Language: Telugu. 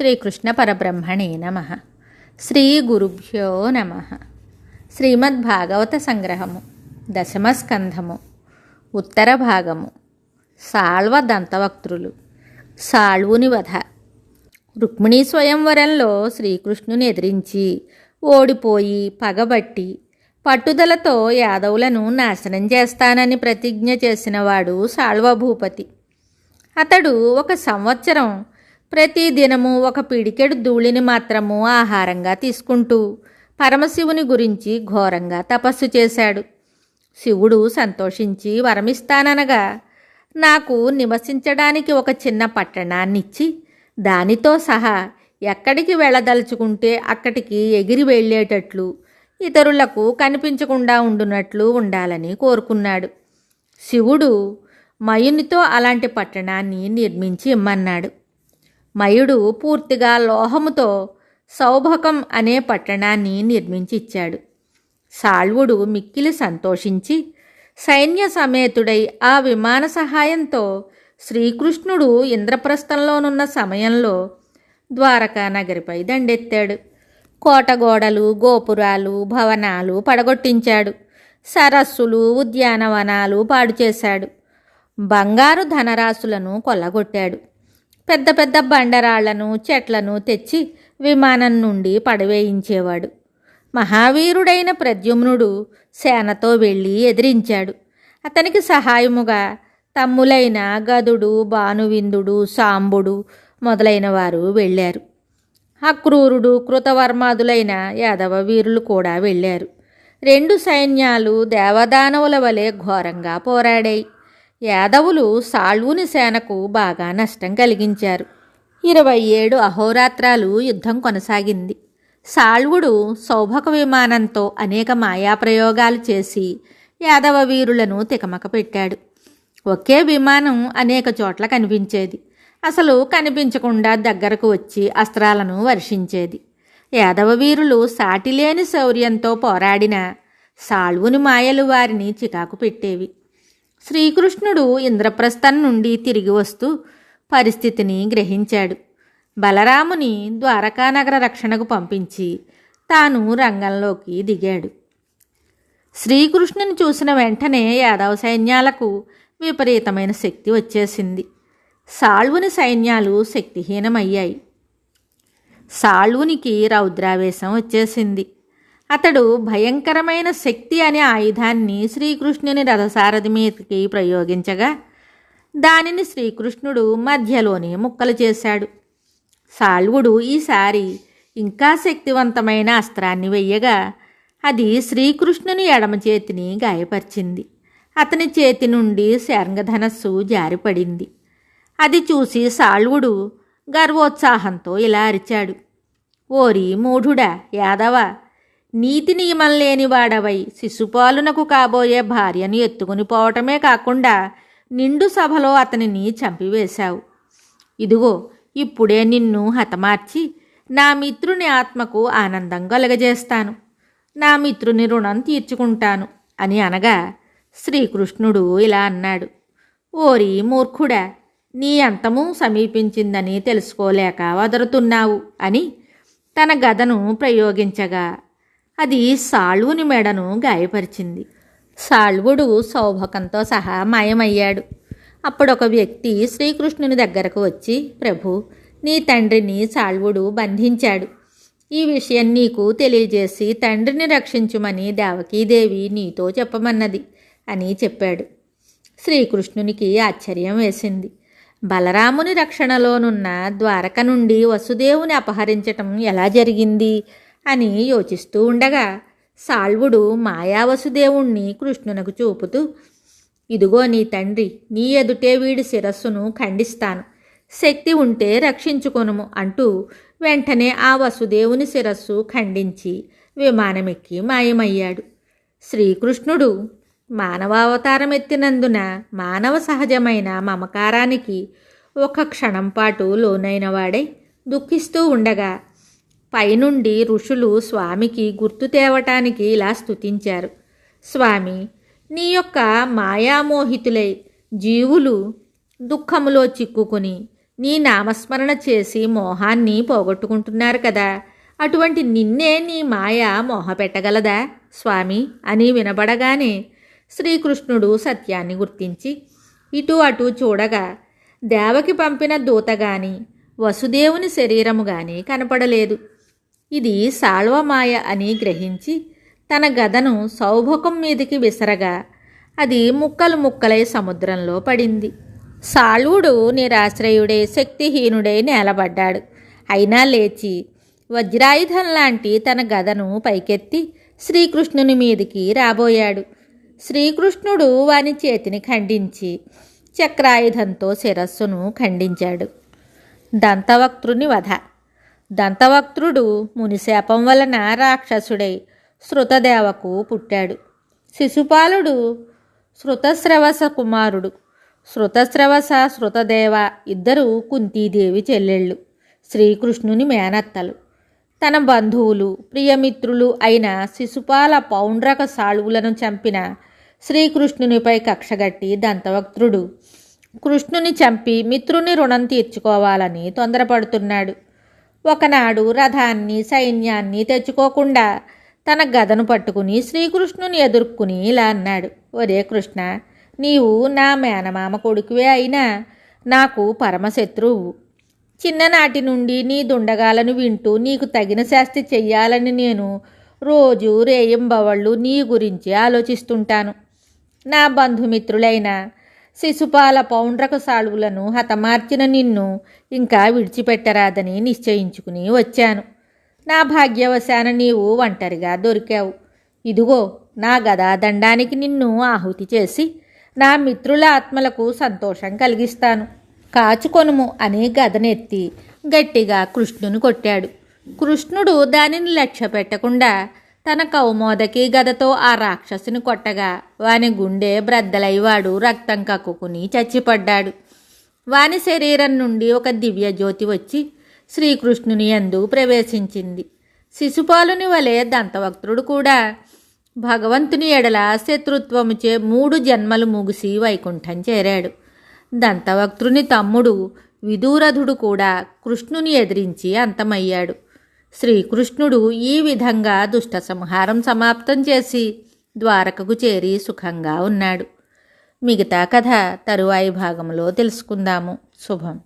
శ్రీకృష్ణ పరబ్రహ్మణే నమః. శ్రీ గురుభ్యో నమః. శ్రీమద్భాగవత సంగ్రహము, దశమస్కంధము, ఉత్తర భాగము. సాళ్వ దంతవక్త్రులు. సాళ్వుని వధ. రుక్మిణీ స్వయంవరంలో శ్రీకృష్ణుని ఎదిరించి ఓడిపోయి పగబట్టి పట్టుదలతో యాదవులను నాశనం చేస్తానని ప్రతిజ్ఞ చేసినవాడు సాళ్వభూపతి. అతడు 1 సంవత్సరం ప్రతిదినము 1 పిడికెడు ధూళిని మాత్రము ఆహారంగా తీసుకుంటూ పరమశివుని గురించి ఘోరంగా తపస్సు చేశాడు. శివుడు సంతోషించి వరమిస్తాననగా, నాకు నివసించడానికి 1 చిన్న పట్టణాన్నిచ్చి దానితో సహా ఎక్కడికి వెళ్ళదలుచుకుంటే అక్కడికి ఎగిరి వెళ్ళేటట్లు, ఇతరులకు కనిపించకుండా ఉండునట్లు ఉండాలని కోరుకున్నాడు. శివుడు మయునితో అలాంటి పట్టణాన్ని నిర్మించి ఇమ్మన్నాడు. మయుడు పూర్తిగా లోహముతో సౌభకం అనే పట్టణాన్ని నిర్మించి ఇచ్చాడు. సాళ్వుడు మిక్కిలి సంతోషించి సైన్య సమేతుడై ఆ విమాన సహాయంతో శ్రీకృష్ణుడు ఇంద్రప్రస్థంలోనున్న సమయంలో ద్వారకా నగరిపై దండెత్తాడు. కోటగోడలు, గోపురాలు, భవనాలు పడగొట్టించాడు. సరస్సులు, ఉద్యానవనాలు పాడు చేశాడు. బంగారు ధనరాశులను కొల్లగొట్టాడు. పెద్ద పెద్ద బండరాళ్లను, చెట్లను తెచ్చి విమానం నుండి పడవేయించేవాడు. మహావీరుడైన ప్రద్యుమ్నుడు సేనతో వెళ్ళి ఎదిరించాడు. అతనికి సహాయముగా తమ్ములైన గదుడు, భానువిందుడు, సాంబుడు మొదలైన వారు వెళ్ళారు. అక్రూరుడు, కృతవర్మాదులైన యాదవ వీరులు కూడా వెళ్ళారు. 2 సైన్యాలు దేవదానవుల వలె ఘోరంగా పోరాడాయి. యాదవులు సాళ్వుని సేనకు బాగా నష్టం కలిగించారు. 27 అహోరాత్రాలు యుద్ధం కొనసాగింది. సాళ్వుడు సౌభక విమానంతో అనేక మాయాప్రయోగాలు చేసి యాదవ వీరులను తికమక పెట్టాడు. ఒకే విమానం అనేక చోట్ల కనిపించేది. అసలు కనిపించకుండా దగ్గరకు వచ్చి అస్త్రాలను వర్షించేది. యాదవ వీరులు సాటిలేని శౌర్యంతో పోరాడిన సాళ్వుని మాయలు వారిని చికాకు పెట్టేవి. శ్రీకృష్ణుడు ఇంద్రప్రస్థం నుండి తిరిగి వస్తూ పరిస్థితిని గ్రహించాడు. బలరాముని ద్వారకానగర రక్షణకు పంపించి తాను రంగంలోకి దిగాడు. శ్రీకృష్ణుని చూసిన వెంటనే యాదవ సైన్యాలకు విపరీతమైన శక్తి వచ్చేసింది. సాళ్వుని సైన్యాలు శక్తిహీనమయ్యాయి. సాళ్వునికి రౌద్రావేశం వచ్చేసింది. అతడు భయంకరమైన శక్తి అనే ఆయుధాన్ని శ్రీకృష్ణుని రథసారథి మీదకి ప్రయోగించగా దానిని శ్రీకృష్ణుడు మధ్యలోనే ముక్కలు చేశాడు. సాళ్వుడు ఈసారి ఇంకా శక్తివంతమైన అస్త్రాన్ని వెయ్యగా అది శ్రీకృష్ణుని ఎడమ చేతిని గాయపరిచింది. అతని చేతి నుండి శరంగధనస్సు జారిపడింది. అది చూసి సాళ్వుడు గర్వోత్సాహంతో ఇలా అరిచాడు, ఓరి మూఢుడా, యాదవ, నీతి నియమం లేనివాడవై శిశుపాలునకు కాబోయే భార్యను ఎత్తుకుని పోవటమే కాకుండా నిండు సభలో అతనిని చంపివేశావు. ఇదిగో ఇప్పుడే నిన్ను హతమార్చి నా మిత్రుని ఆత్మకు ఆనందం కలగజేస్తాను, నా మిత్రుని రుణం తీర్చుకుంటాను అని అనగా శ్రీకృష్ణుడు ఇలా అన్నాడు, ఓరి మూర్ఖుడా, నీ అంతము సమీపించిందని తెలుసుకోలేక వదరుతున్నావు అని తన గదను ప్రయోగించగా అది సాళ్వుని మెడను గాయపరిచింది. సాళ్వుడు సౌభకంతో సహా మాయమయ్యాడు. అప్పుడొక వ్యక్తి శ్రీకృష్ణుని దగ్గరకు వచ్చి, ప్రభు, నీ తండ్రిని సాళ్వుడు బంధించాడు. ఈ విషయం నీకు తెలియజేసి తండ్రిని రక్షించుమని దేవకీదేవి నీతో చెప్పమన్నది అని చెప్పాడు. శ్రీకృష్ణునికి ఆశ్చర్యం వేసింది. బలరాముని రక్షణలోనున్న ద్వారక నుండి వసుదేవుని అపహరించటం ఎలా జరిగింది అని యోచిస్తూ ఉండగా సాళ్వుడు మాయావసుదేవుణ్ణి కృష్ణునకు చూపుతూ, ఇదిగో నీ తండ్రి, నీ ఎదుటే వీడి శిరస్సును ఖండిస్తాను, శక్తి ఉంటే రక్షించుకొనుము అంటూ వెంటనే ఆ వసుదేవుని శిరస్సు ఖండించి విమానమెక్కి మాయమయ్యాడు. శ్రీకృష్ణుడు మానవావతారం ఎత్తినందున మానవ సహజమైన మమకారానికి 1 క్షణం పాటు లోనైనవాడై దుఃఖిస్తూ ఉండగా పైనుండి ఋషులు స్వామికి గుర్తు తేవటానికి ఇలా స్తుతించారు, స్వామి, నీ యొక్క మాయామోహితులై జీవులు దుఃఖములో చిక్కుకుని నీ నామస్మరణ చేసి మోహాన్ని పోగొట్టుకుంటున్నారు కదా, అటువంటి నిన్నే నీ మాయ మోహపెట్టగలదా స్వామి అని వినబడగానే శ్రీకృష్ణుడు సత్యాన్ని గుర్తించి ఇటు అటు చూడగా దేవకి పంపిన దూత గాని వసుదేవుని శరీరము గాని కనపడలేదు. ఇది సాళ్వమాయ అని గ్రహించి తన గదను సౌభకం మీదికి విసరగా అది ముక్కలు ముక్కలై సముద్రంలో పడింది. సాళ్వుడు నిరాశ్రయుడై శక్తిహీనుడై నేలబడ్డాడు. అయినా లేచి వజ్రాయుధం లాంటి తన గదను పైకెత్తి శ్రీకృష్ణుని మీదికి రాబోయాడు. శ్రీకృష్ణుడు వాని చేతిని ఖండించి చక్రాయుధంతో శిరస్సును ఖండించాడు. దంతవక్త్రుని వధ. దంతవక్త్రుడు మునిశాపం వలన రాక్షసుడై శృతదేవకు పుట్టాడు. శిశుపాలుడు శృతస్రవస కుమారుడు. శృతస్రవస శృతదేవ ఇద్దరు కుంతీదేవి చెల్లెళ్ళు, శ్రీకృష్ణుని మేనత్తలు. తన బంధువులు ప్రియమిత్రులు అయిన శిశుపాల పౌండ్రక సాళువులను చంపిన శ్రీకృష్ణునిపై కక్షగట్టి దంతవక్త్రుడు కృష్ణుని చంపి మిత్రుని రుణం తీర్చుకోవాలని తొందరపడుతున్నాడు. ఒకనాడు రథాన్ని సైన్యాన్ని తెచ్చుకోకుండా తన గదను పట్టుకుని శ్రీకృష్ణుని ఎదుర్కొని ఇలా అన్నాడు: ఒరే కృష్ణ, నీవు నా మేనమామ కొడుకువే అయినా నాకు పరమశత్రువు. చిన్ననాటి నుండి నీ దుండగాలను వింటూ నీకు తగిన శాస్తి చెయ్యాలని నేను రోజు రేయింబవళ్ళు నీ గురించి ఆలోచిస్తుంటాను. నా బంధుమిత్రులైన శిశుపాల పౌండ్రక సాళువులను హతమార్చిన నిన్ను ఇంకా విడిచిపెట్టరాదని నిశ్చయించుకుని వచ్చాను. నా భాగ్యవశాన నీవు ఒంటరిగా దొరికావు. ఇదిగో నా గదాదండానికి నిన్ను ఆహుతి చేసి నా మిత్రుల ఆత్మలకు సంతోషం కలిగిస్తాను, కాచుకొనుము అని గదనెత్తి గట్టిగా కృష్ణుని కొట్టాడు. కృష్ణుడు దానిని లక్ష్య పెట్టకుండా తన కౌమోదకి గదతో ఆ రాక్షసుని కొట్టగా వాని గుండె బ్రద్దలైవాడు రక్తం కక్కుకుని చచ్చిపడ్డాడు. వాని శరీరం నుండి ఒక దివ్యజ్యోతి వచ్చి శ్రీకృష్ణుని యందు ప్రవేశించింది. శిశుపాలుని వలె దంతవక్త్రుడు కూడా భగవంతుని ఎడల శత్రుత్వముచే 3 జన్మలు ముగిసి వైకుంఠం చేరాడు. దంతవక్త్రుని తమ్ముడు విదూరథుడు కూడా కృష్ణుని ఎదిరించి అంతమయ్యాడు. శ్రీకృష్ణుడు ఈ విధంగా దుష్ట సంహారం సమాప్తం చేసి ద్వారకకు చేరి సుఖంగా ఉన్నాడు. మిగతా కథ తరువాయి భాగంలో తెలుసుకుందాము. శుభం.